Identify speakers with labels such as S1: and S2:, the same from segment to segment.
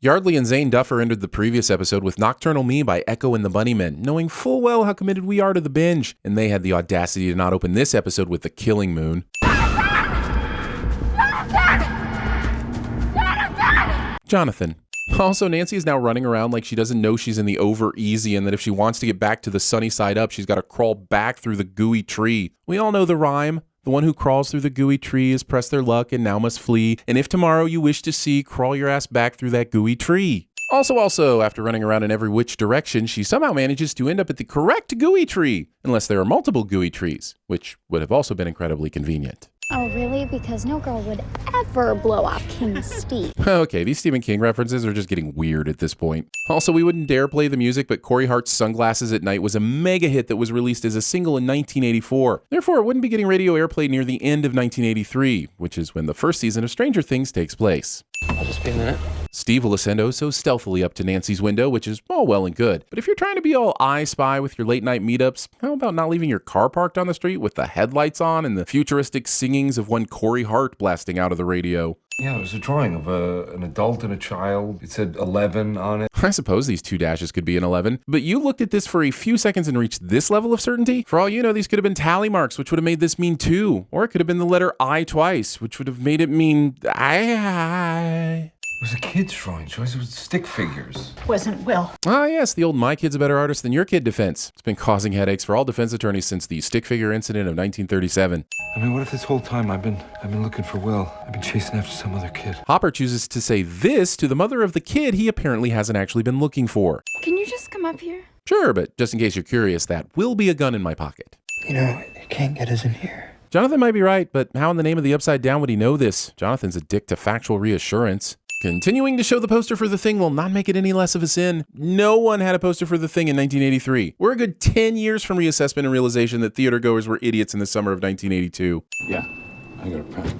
S1: Yardley and Zane Duffer ended the previous episode with Nocturnal Me by Echo and the Bunnymen, knowing full well how committed we are to the binge, and they had the audacity to not open this episode with The Killing Moon. Jonathan. Also, Nancy is now running around like she doesn't know she's in the over easy and that if she wants to get back to the sunny side up, she's got to crawl back through the gooey tree. We all know the rhyme. The one who crawls through the gooey tree has pressed their luck and now must flee. And if tomorrow you wish to see, crawl your ass back through that gooey tree. Also, after running around in every which direction, she somehow manages to end up at the correct gooey tree, unless there are multiple gooey trees, which would have also been incredibly convenient.
S2: Oh, really? Because no girl would ever blow off King Steve.
S1: Okay, these Stephen King references are just getting weird at this point. Also, we wouldn't dare play the music, but Corey Hart's Sunglasses at Night was a mega hit that was released as a single in 1984. Therefore, it wouldn't be getting radio airplay near the end of 1983, which is when the first season of Stranger Things takes place.
S3: I'll just be a minute.
S1: Steve will ascend so stealthily up to Nancy's window, which is all well and good. But if you're trying to be all I Spy with your late night meetups, how about not leaving your car parked on the street with the headlights on and the futuristic singings of one Corey Hart blasting out of the radio?
S4: Yeah, it was a drawing of an adult and a child. It said 11 on it.
S1: I suppose these two dashes could be an 11, but you looked at this for a few seconds and reached this level of certainty? For all you know, these could have been tally marks, which would have made this mean 2. Or it could have been the letter I twice, which would have made it mean I.
S4: It was a kid's drawing, Joyce. It was stick figures.
S5: Wasn't Will.
S1: Ah, yes, the old my kid's a better artist than your kid defense. It's been causing headaches for all defense attorneys since the stick figure incident of 1937.
S4: I mean, what if this whole time I've been looking for Will? I've been chasing after some other kid.
S1: Hopper chooses to say this to the mother of the kid he apparently hasn't actually been looking for.
S2: Can you just come up here?
S1: Sure, but just in case you're curious, that will be a gun in my pocket.
S3: You know, it can't get us in here.
S1: Jonathan might be right, but how in the name of the Upside Down would he know this? Jonathan's a dick to factual reassurance. Continuing to show the poster for The Thing will not make it any less of a sin. No one had a poster for The Thing in 1983. We're a good 10 years from reassessment and realization that theater goers were idiots in the summer of 1982.
S4: Yeah, I got a pen.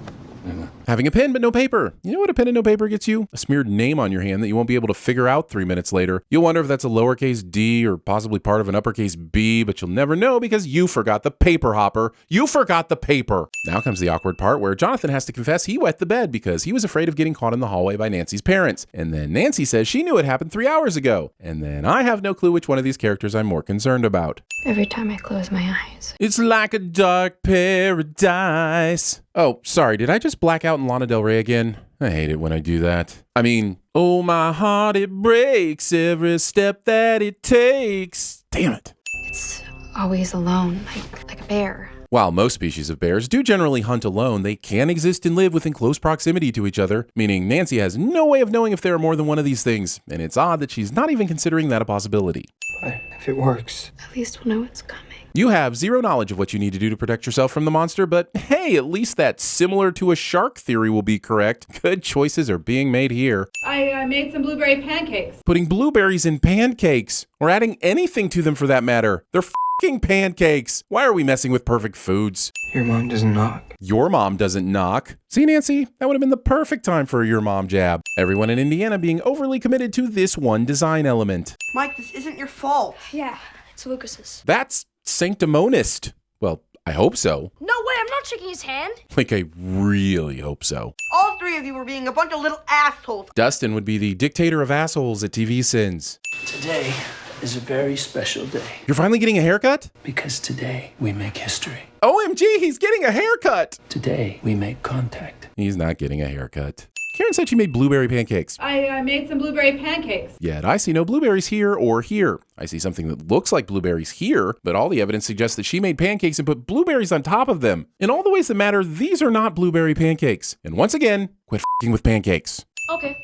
S1: Having a pen but no paper. You know what a pen and no paper gets you? A smeared name on your hand that you won't be able to figure out 3 minutes later. You'll wonder if that's a lowercase d or possibly part of an uppercase B, but you'll never know because you forgot the paper, Hopper. You forgot the paper. Now comes the awkward part where Jonathan has to confess he wet the bed because he was afraid of getting caught in the hallway by Nancy's parents. And then Nancy says she knew it happened 3 hours ago. And then I have no clue which one of these characters I'm more concerned about.
S2: Every time I close my eyes.
S1: It's like a dark paradise. Oh, sorry, did I just black out in Lana Del Rey again? I hate it when I do that. I mean, oh, my heart, it breaks every step that it takes. Damn it.
S2: It's always alone, like a bear.
S1: While most species of bears do generally hunt alone, they can exist and live within close proximity to each other, meaning Nancy has no way of knowing if there are more than one of these things, and it's odd that she's not even considering that a possibility.
S3: But if it works,
S2: At least we'll know it's coming.
S1: You have zero knowledge of what you need to do to protect yourself from the monster, but hey, at least that similar to a shark theory will be correct. Good choices are being made here.
S5: I made some blueberry pancakes.
S1: Putting blueberries in pancakes, or adding anything to them for that matter. They're f***ing pancakes. Why are we messing with perfect foods?
S3: your mom doesn't knock.
S1: Your mom doesn't knock. See, Nancy, that would have been the perfect time for a your mom jab. Everyone in Indiana being overly committed to this one design element.
S6: Mike, this isn't your fault.
S2: Yeah, it's Lucas's.
S1: That's sanctimonist. Well, I hope so.
S2: No way, I'm not shaking his hand.
S1: Like, I really hope so.
S6: All three of you were being a bunch of little assholes.
S1: Dustin would be the dictator of assholes at TVSins.
S7: Today is a very special day
S1: You're finally getting a haircut?
S7: because today we make history.
S1: OMG, he's getting a haircut!
S7: Today we make contact.
S1: He's not getting a haircut. Karen said she made blueberry pancakes.
S5: I made some blueberry pancakes.
S1: Yet I see no blueberries here or here. I see something that looks like blueberries here, but all the evidence suggests that she made pancakes and put blueberries on top of them. In all the ways that matter, these are not blueberry pancakes. And once again, quit f***ing with pancakes.
S2: Okay,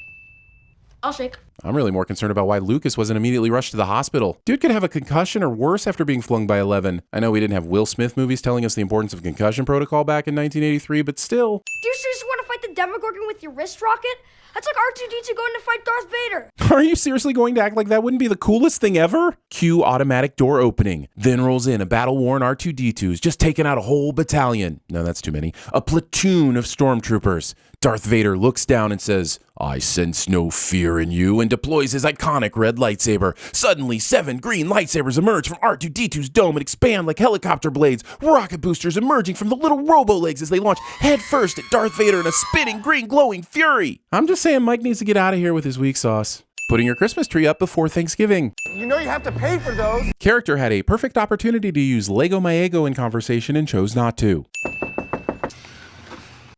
S2: I'll shake.
S1: I'm really more concerned about why Lucas wasn't immediately rushed to the hospital. Dude could have a concussion or worse after being flung by 11. I know we didn't have Will Smith movies telling us the importance of concussion protocol back in 1983, but still.
S8: Do you seriously want to fight the Demogorgon with your wrist rocket? That's like R2-D2 going to fight Darth Vader.
S1: Are you seriously going to act like that wouldn't be the coolest thing ever? Cue automatic door opening. Then rolls in a battle-worn R2-D2's just taken out a whole battalion. No, that's too many. A platoon of stormtroopers. Darth Vader looks down and says, "I sense no fear in you," and deploys his iconic red lightsaber. Suddenly, 7 green lightsabers emerge from R2-D2's dome and expand like helicopter blades, rocket boosters emerging from the little robo-legs as they launch headfirst at Darth Vader in a spitting green glowing fury. I'm just saying Mike needs to get out of here with his weak sauce. Putting your Christmas tree up before Thanksgiving.
S9: You know you have to pay for those.
S1: Character had a perfect opportunity to use Lego My Ego in conversation and chose not to.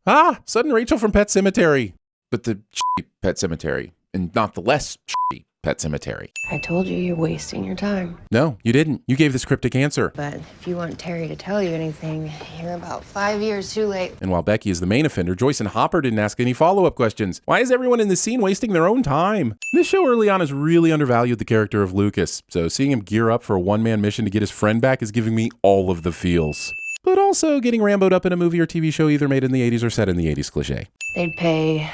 S1: Ah, sudden Rachel from Pet Sematary. But the Pet Sematary, and not the less Pet Sematary.
S10: I told you you're wasting your time.
S1: No, you didn't. You gave this cryptic answer.
S10: But if you want Terry to tell you anything, you're about 5 years too late.
S1: And while Becky is the main offender, Joyce and Hopper didn't ask any follow-up questions. Why is everyone in this scene wasting their own time? This show early on has really undervalued the character of Lucas, so seeing him gear up for a one-man mission to get his friend back is giving me all of the feels. But also, getting Rambo'd up in a movie or TV show either made in the 80s or set in the 80s cliché.
S10: They'd pay,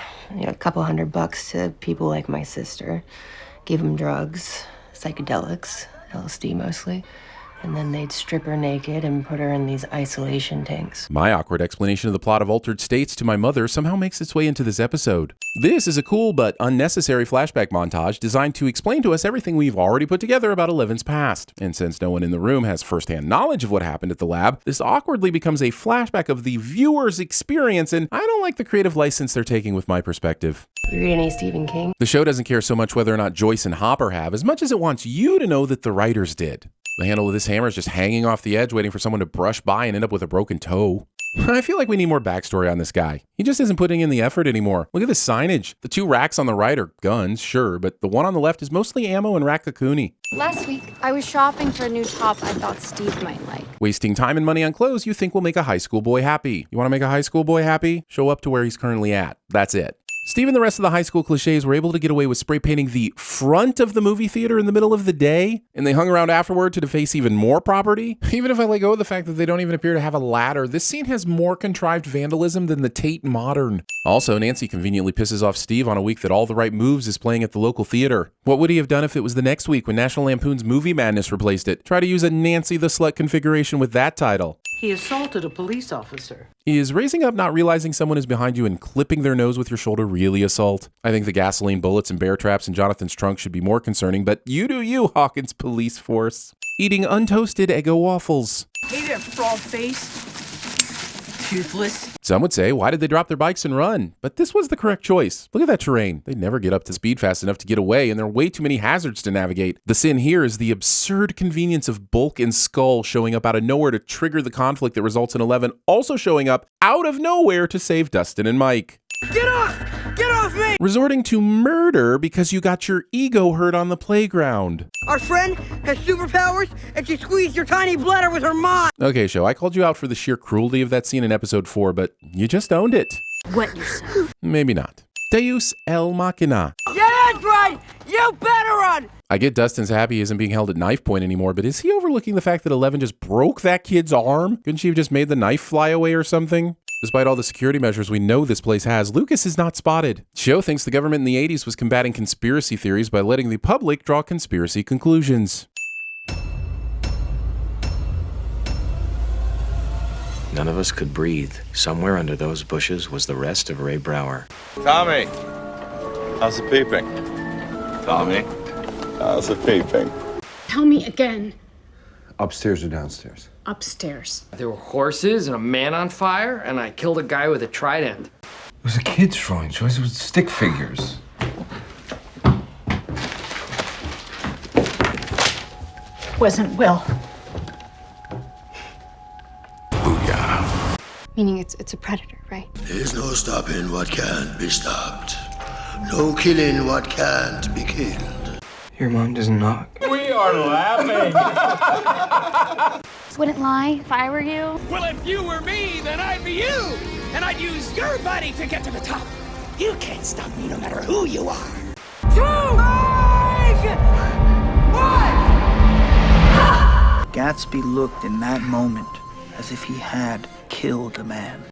S10: a couple $100 to people like my sister, give them drugs, psychedelics, LSD mostly, and then they'd strip her naked and put her in these isolation tanks.
S1: My awkward explanation of the plot of Altered States to my mother somehow makes its way into this episode. This is a cool but unnecessary flashback montage designed to explain to us everything we've already put together about Eleven's past. And since no one in the room has firsthand knowledge of what happened at the lab, this awkwardly becomes a flashback of the viewer's experience, and I don't like the creative license they're taking with my perspective.
S10: You read any Stephen King?
S1: The show doesn't care so much whether or not Joyce and Hopper have, as much as it wants you to know that the writers did. The handle of this hammer is just hanging off the edge, waiting for someone to brush by and end up with a broken toe. I feel like we need more backstory on this guy. He just isn't putting in the effort anymore. Look at the signage. The two racks on the right are guns, sure, but the one on the left is mostly ammo and raccacoonie.
S2: Last week, I was shopping for a new top I thought Steve might like.
S1: Wasting time and money on clothes you think will make a high school boy happy. You want to make a high school boy happy? Show up to where he's currently at. That's it. Steve and the rest of the high school cliches were able to get away with spray painting the front of the movie theater in the middle of the day, and they hung around afterward to deface even more property. Even if I let go of the fact that they don't even appear to have a ladder, this scene has more contrived vandalism than the Tate Modern. Also, Nancy conveniently pisses off Steve on a week that All the Right Moves is playing at the local theater. What would he have done if it was the next week when National Lampoon's Movie Madness replaced it? Try to use a Nancy the Slut configuration with that title.
S11: He assaulted a police officer.
S1: Is raising up not realizing someone is behind you and clipping their nose with your shoulder really assault? I think the gasoline bullets and bear traps in Jonathan's trunk should be more concerning, but you do you, Hawkins police force. Eating untoasted Eggo waffles.
S11: Hey there, frog face. Toothless.
S1: Some would say, why did they drop their bikes and run? But this was the correct choice. Look at that terrain. They never get up to speed fast enough to get away, and there are way too many hazards to navigate. The sin here is the absurd convenience of Bulk and Skull showing up out of nowhere to trigger the conflict that results in 11 also showing up out of nowhere to save Dustin and Mike.
S6: Get off! Get off me!
S1: Resorting to murder because you got your ego hurt on the playground.
S6: Our friend has superpowers, and she squeezed your tiny bladder with her mind.
S1: Okay, show, I called you out for the sheer cruelty of that scene in episode 4, but you just owned it.
S11: Wet yourself.
S1: Maybe not. Deus El Machina.
S6: Yeah, that's right! You better run!
S1: I get Dustin's happy he isn't being held at knife point anymore, but is he overlooking the fact that 11 just broke that kid's arm? Couldn't she have just made the knife fly away or something? Despite all the security measures we know this place has, Lucas is not spotted. Show thinks the government in the 80s was combating conspiracy theories by letting the public draw conspiracy conclusions.
S12: None of us could breathe. Somewhere under those bushes was the rest of Ray Brower.
S13: Tommy, how's the peeping? Tommy, how's the peeping?
S14: Tell me again.
S4: Upstairs or downstairs?
S14: Upstairs.
S15: There were horses and a man on fire, and I killed a guy with a trident.
S4: It was a kid's drawing, Joyce. It was stick figures.
S14: Wasn't Will.
S2: Booyah. Meaning it's a predator, right?
S16: There's no stopping what can't be stopped. No killing what can't be killed.
S3: Your mom doesn't knock.
S13: We are laughing.
S2: Wouldn't lie if I were you.
S17: Well, if you were me, then I'd be you. And I'd use your body to get to the top. You can't stop me no matter who you are.
S6: 2, 5, 1!
S18: Gatsby looked in that moment as if he had killed a man.